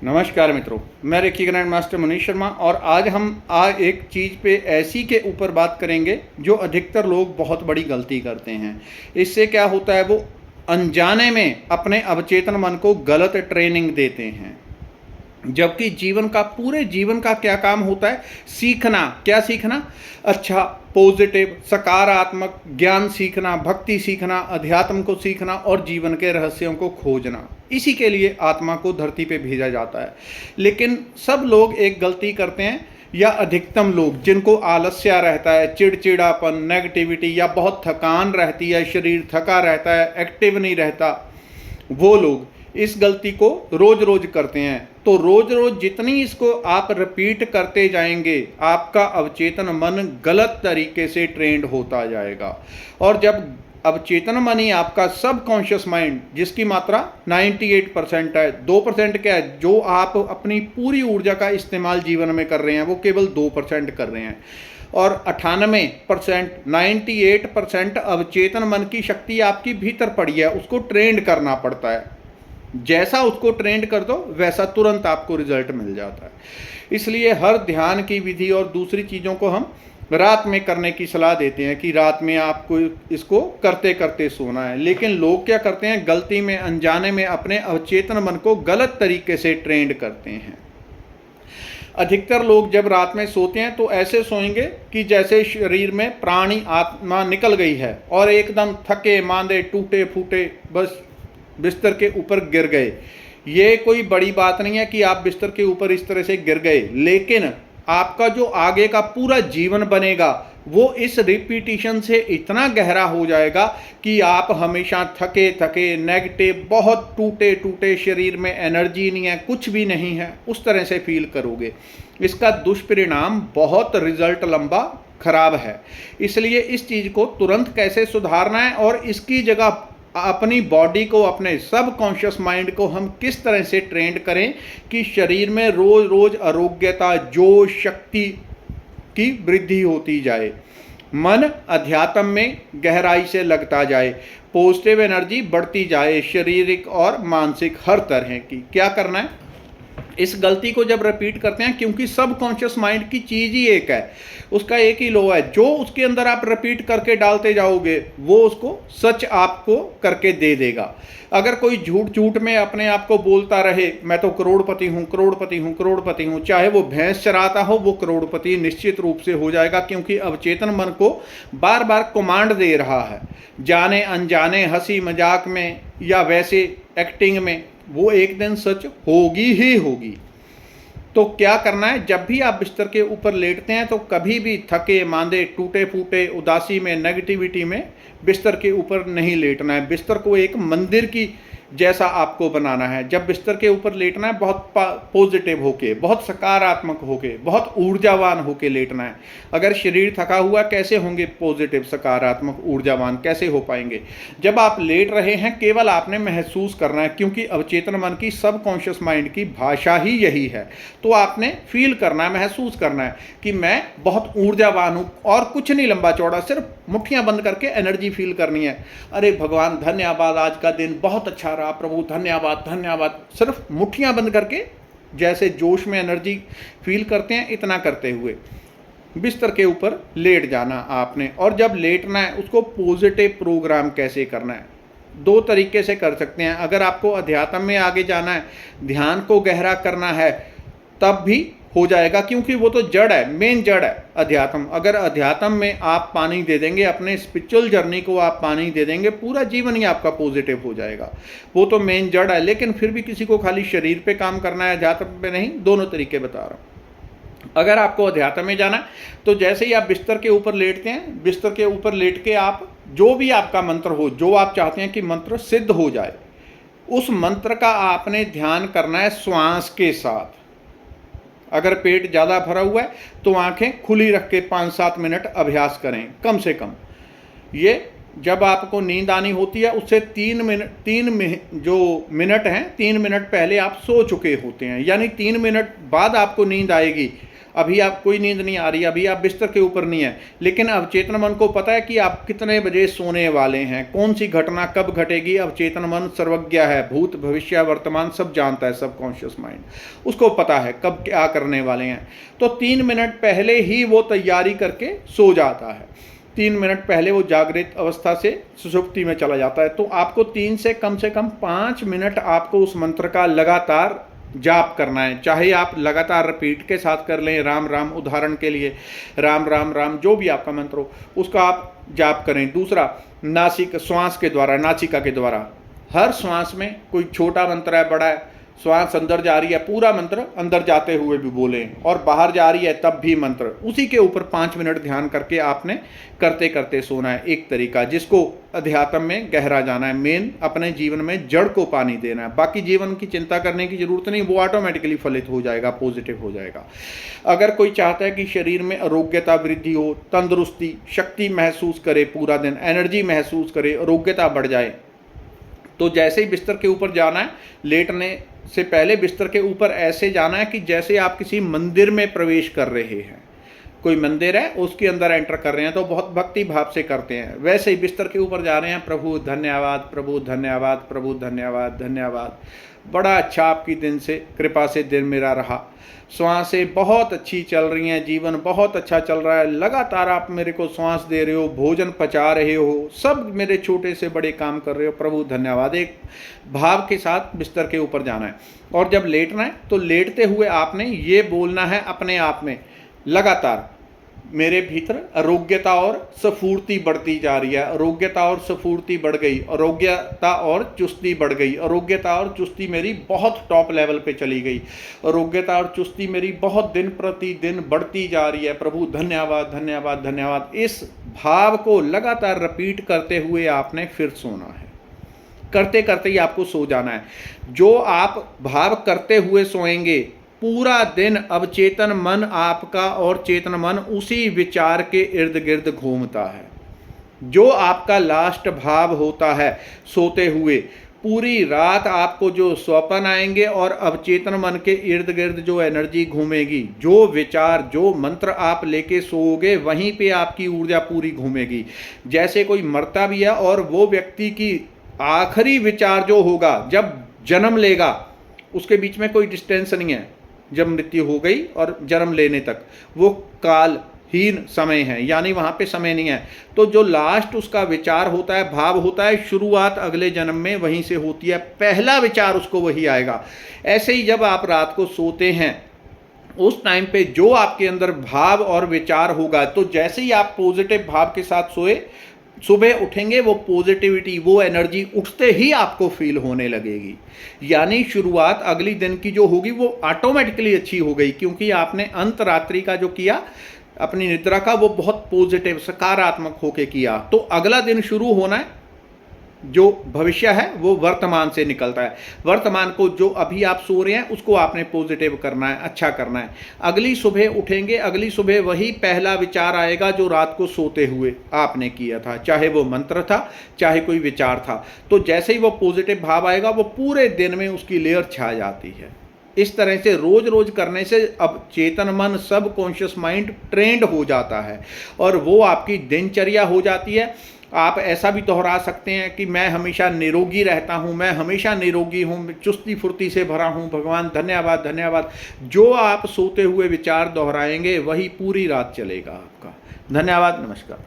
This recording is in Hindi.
नमस्कार मित्रों, मैं reiki grand master Manish Sharma और आज हम एक चीज़ पे ऐसी के ऊपर बात करेंगे जो अधिकतर लोग बहुत बड़ी गलती करते हैं। इससे क्या होता है, वो अनजाने में अपने अवचेतन मन को गलत ट्रेनिंग देते हैं। जबकि पूरे जीवन का क्या काम होता है, सीखना। क्या सीखना? अच्छा, पॉजिटिव, सकारात्मक ज्ञान सीखना, भक्ति सीखना, अध्यात्म को सीखना और जीवन के रहस्यों को खोजना। इसी के लिए आत्मा को धरती पे भेजा जाता है। लेकिन सब लोग एक गलती करते हैं, या अधिकतम लोग जिनको आलस्य रहता है, चिड़चिड़ापन, नेगेटिविटी या बहुत थकान रहती है, शरीर थका रहता है, एक्टिव नहीं रहता, वो लोग इस गलती को रोज रोज करते हैं। तो रोज रोज जितनी इसको आप रिपीट करते जाएंगे, आपका अवचेतन मन गलत तरीके से ट्रेंड होता जाएगा। और जब अवचेतन मन ही आपका सबकॉन्शियस माइंड, जिसकी मात्रा 98% है, 2% क्या है, जो आप अपनी पूरी ऊर्जा का इस्तेमाल जीवन में कर रहे हैं, वो केवल 2% कर रहे हैं। और 98%, 98% अवचेतन मन की शक्ति आपकी भीतर पड़ी है, उसको ट्रेंड करना पड़ता है। जैसा उसको ट्रेंड कर दो वैसा तुरंत आपको रिजल्ट मिल जाता है। इसलिए हर ध्यान की विधि और दूसरी चीज़ों को हम रात में करने की सलाह देते हैं कि रात में आपको इसको करते करते सोना है। लेकिन लोग क्या करते हैं, गलती में, अनजाने में अपने अवचेतन मन को गलत तरीके से ट्रेंड करते हैं। अधिकतर लोग जब रात में सोते हैं तो ऐसे सोएंगे कि जैसे शरीर में प्राणी आत्मा निकल गई है और एकदम थके मांदे, टूटे फूटे, बस बिस्तर के ऊपर गिर गए। ये कोई बड़ी बात नहीं है कि आप बिस्तर के ऊपर इस तरह से गिर गए, लेकिन आपका जो आगे का पूरा जीवन बनेगा वो इस रिपीटिशन से इतना गहरा हो जाएगा कि आप हमेशा थके थके, नेगेटिव, बहुत टूटे टूटे, शरीर में एनर्जी नहीं है, कुछ भी नहीं है, उस तरह से फील करोगे। इसका दुष्परिणाम बहुत रिजल्ट लंबा खराब है। इसलिए इस चीज़ को तुरंत कैसे सुधारना है और इसकी जगह अपनी बॉडी को, अपने सबकॉन्शियस माइंड को हम किस तरह से ट्रेंड करें कि शरीर में रोज रोज आरोग्यता, जोश, शक्ति की वृद्धि होती जाए, मन अध्यात्म में गहराई से लगता जाए, पॉजिटिव एनर्जी बढ़ती जाए, शारीरिक और मानसिक हर तरह की। क्या करना है, इस गलती को जब रिपीट करते हैं, क्योंकि सबकॉन्शियस माइंड की चीज़ ही एक है, उसका एक ही लो है, जो उसके अंदर आप रिपीट करके डालते जाओगे वो उसको सच आपको करके दे देगा। अगर कोई झूठ झूठ में अपने आप को बोलता रहे, मैं तो करोड़पति हूँ, करोड़पति हूँ, करोड़पति हूँ, चाहे वो भैंस चराता हो, वो करोड़पति निश्चित रूप से हो जाएगा, क्योंकि अवचेतन मन को बार बार कमांड दे रहा है, जाने अनजाने, हंसी मजाक में या वैसे एक्टिंग में, वो एक दिन सच होगी ही होगी। तो क्या करना है, जब भी आप बिस्तर के ऊपर लेटते हैं तो कभी भी थके मांदे, टूटे फूटे, उदासी में, नेगेटिविटी में बिस्तर के ऊपर नहीं लेटना है। बिस्तर को एक मंदिर की जैसा आपको बनाना है। जब बिस्तर के ऊपर लेटना है, बहुत पॉजिटिव होके, बहुत सकारात्मक होके, बहुत ऊर्जावान होके लेटना है। अगर शरीर थका हुआ, कैसे होंगे पॉजिटिव, सकारात्मक, ऊर्जावान, कैसे हो पाएंगे? जब आप लेट रहे हैं, केवल आपने महसूस करना है, क्योंकि अवचेतन मन की, सबकॉन्शियस माइंड की भाषा ही यही है। तो आपने फील करना है, महसूस करना है कि मैं बहुत ऊर्जावान हूँ, और कुछ नहीं लंबा चौड़ा, सिर्फ मुट्ठियाँ बंद करके एनर्जी फील करनी है। अरे भगवान धन्यवाद, आज का दिन बहुत अच्छा रहा, प्रभु धन्यवाद धन्यवाद। सिर्फ मुट्ठियां बंद करके जैसे जोश में एनर्जी फील करते हैं, इतना करते हुए बिस्तर के ऊपर लेट जाना आपने। और जब लेटना है, उसको पॉजिटिव प्रोग्राम कैसे करना है, दो तरीके से कर सकते हैं। अगर आपको अध्यात्म में आगे जाना है, ध्यान को गहरा करना है, तब भी हो जाएगा, क्योंकि वो तो जड़ है, मेन जड़ है अध्यात्म। अगर अध्यात्म में आप पानी दे देंगे, अपने स्पिरिचुअल जर्नी को आप पानी दे देंगे, पूरा जीवन ही आपका पॉजिटिव हो जाएगा। वो तो मेन जड़ है। लेकिन फिर भी किसी को खाली शरीर पे काम करना है, अध्यात्म पे नहीं, दोनों तरीके बता रहा हूँ। अगर आपको अध्यात्म में जाना है तो जैसे ही आप बिस्तर के ऊपर लेटते हैं, बिस्तर के ऊपर लेट के आप जो भी आपका मंत्र हो, जो आप चाहते हैं कि मंत्र सिद्ध हो जाए, उस मंत्र का आपने ध्यान करना है श्वास के साथ। अगर पेट ज़्यादा भरा हुआ है तो आंखें खुली रख के 5-7 मिनट अभ्यास करें कम से कम। ये जब आपको नींद आनी होती है, उससे 3 मिनट हैं, 3 मिनट पहले आप सो चुके होते हैं, यानी 3 मिनट बाद आपको नींद आएगी। अभी आप कोई नींद नहीं आ रही, अभी आप बिस्तर के ऊपर नहीं है, लेकिन अवचेतन मन को पता है कि आप कितने बजे सोने वाले हैं, कौन सी घटना कब घटेगी। अवचेतन मन सर्वज्ञ है, भूत भविष्य वर्तमान सब जानता है, सबकॉन्शियस माइंड उसको पता है कब क्या करने वाले हैं। तो 3 मिनट पहले ही वो तैयारी करके सो जाता है, 3 मिनट पहले वो जागृत अवस्था से सुषुप्ति में चला जाता है। तो आपको 3 से कम 5 मिनट आपको उस मंत्र का लगातार जाप करना है। चाहे आप लगातार रिपीट के साथ कर लें, राम राम, उदाहरण के लिए राम राम राम, जो भी आपका मंत्र हो उसका आप जाप करें। दूसरा, नासिक श्वास के द्वारा, नासिका के द्वारा, हर श्वास में कोई छोटा मंत्र है, बड़ा है, श्वास अंदर जा रही है पूरा मंत्र अंदर जाते हुए भी बोलें, और बाहर जा रही है तब भी मंत्र, उसी के ऊपर 5 मिनट ध्यान करके आपने करते करते सोना है। एक तरीका जिसको अध्यात्म में गहरा जाना है, मेन अपने जीवन में जड़ को पानी देना है, बाकी जीवन की चिंता करने की जरूरत नहीं, वो ऑटोमेटिकली फलित हो जाएगा, पॉजिटिव हो जाएगा। अगर कोई चाहता है कि शरीर में आरोग्यता वृद्धि हो, तंदुरुस्ती, शक्ति महसूस करे, पूरा दिन एनर्जी महसूस करे, आरोग्यता बढ़ जाए, तो जैसे ही बिस्तर के ऊपर जाना है, लेटने से पहले बिस्तर के ऊपर ऐसे जाना है कि जैसे आप किसी मंदिर में प्रवेश कर रहे हैं। कोई मंदिर है उसके अंदर एंटर कर रहे हैं तो बहुत भक्ति भाव से करते हैं, वैसे ही बिस्तर के ऊपर जा रहे हैं, प्रभु धन्यवाद, प्रभु धन्यवाद, प्रभु धन्यवाद, धन्यवाद, बड़ा अच्छा आपकी दिन से कृपा से दिन मेरा रहा, श्वासें बहुत अच्छी चल रही हैं, जीवन बहुत अच्छा चल रहा है, लगातार आप मेरे को श्वास दे रहे हो, भोजन पचा रहे हो, सब मेरे छोटे से बड़े काम कर रहे हो, प्रभु धन्यवाद। एक भाव के साथ बिस्तर के ऊपर जाना है। और जब लेटना है तो लेटते हुए आपने ये बोलना है अपने आप में लगातार, मेरे भीतर आरोग्यता और स्फूर्ति बढ़ती जा रही है, आरोग्यता और स्फूर्ति बढ़ गई, आरोग्यता और चुस्ती बढ़ गई, आरोग्यता और चुस्ती मेरी बहुत टॉप लेवल पे चली गई, आरोग्यता और चुस्ती मेरी बहुत दिन प्रतिदिन बढ़ती जा रही है, प्रभु धन्यवाद, धन्यवाद, धन्यवाद। इस भाव को लगातार रिपीट करते हुए आपने फिर सोना है, करते करते ही आपको सो जाना है। जो आप भाव करते हुए सोएंगे, पूरा दिन अवचेतन मन आपका और चेतन मन उसी विचार के इर्द गिर्द घूमता है। जो आपका लास्ट भाव होता है सोते हुए, पूरी रात आपको जो स्वप्न आएंगे और अवचेतन मन के इर्द गिर्द जो एनर्जी घूमेगी, जो विचार, जो मंत्र आप लेके सोओगे, वहीं पे आपकी ऊर्जा पूरी घूमेगी। जैसे कोई मरता भी है और वो व्यक्ति की आखिरी विचार जो होगा जब जन्म लेगा, उसके बीच में कोई डिस्टेंस नहीं है, जब मृत्यु हो गई और जन्म लेने तक वो कालहीन समय है, यानी वहाँ पे समय नहीं है। तो जो लास्ट उसका विचार होता है, भाव होता है, शुरुआत अगले जन्म में वहीं से होती है, पहला विचार उसको वही आएगा। ऐसे ही जब आप रात को सोते हैं, उस टाइम पे जो आपके अंदर भाव और विचार होगा, तो जैसे ही आप पॉजिटिव भाव के साथ सोए, सुबह उठेंगे, वो पॉजिटिविटी, वो एनर्जी उठते ही आपको फील होने लगेगी। यानी शुरुआत अगली दिन की जो होगी वो ऑटोमेटिकली अच्छी हो गई, क्योंकि आपने अंत रात्रि का जो किया अपनी निद्रा का, वो बहुत पॉजिटिव सकारात्मक होके किया। तो अगला दिन शुरू होना है, जो भविष्य है वो वर्तमान से निकलता है। वर्तमान को जो अभी आप सो रहे हैं उसको आपने पॉजिटिव करना है, अच्छा करना है। अगली सुबह उठेंगे, अगली सुबह वही पहला विचार आएगा जो रात को सोते हुए आपने किया था, चाहे वो मंत्र था, चाहे कोई विचार था। तो जैसे ही वो पॉजिटिव भाव आएगा, वो पूरे दिन में उसकी लेयर छा जाती है। इस तरह से रोज रोज करने से अब चेतन मन, सब कॉन्शियस माइंड ट्रेंड हो जाता है और वो आपकी दिनचर्या हो जाती है। आप ऐसा भी दोहरा सकते हैं कि मैं हमेशा निरोगी रहता हूँ, मैं हमेशा निरोगी हूँ, चुस्ती फुर्ती से भरा हूँ, भगवान धन्यवाद, धन्यवाद। जो आप सोते हुए विचार दोहराएंगे वही पूरी रात चलेगा आपका। धन्यवाद, नमस्कार।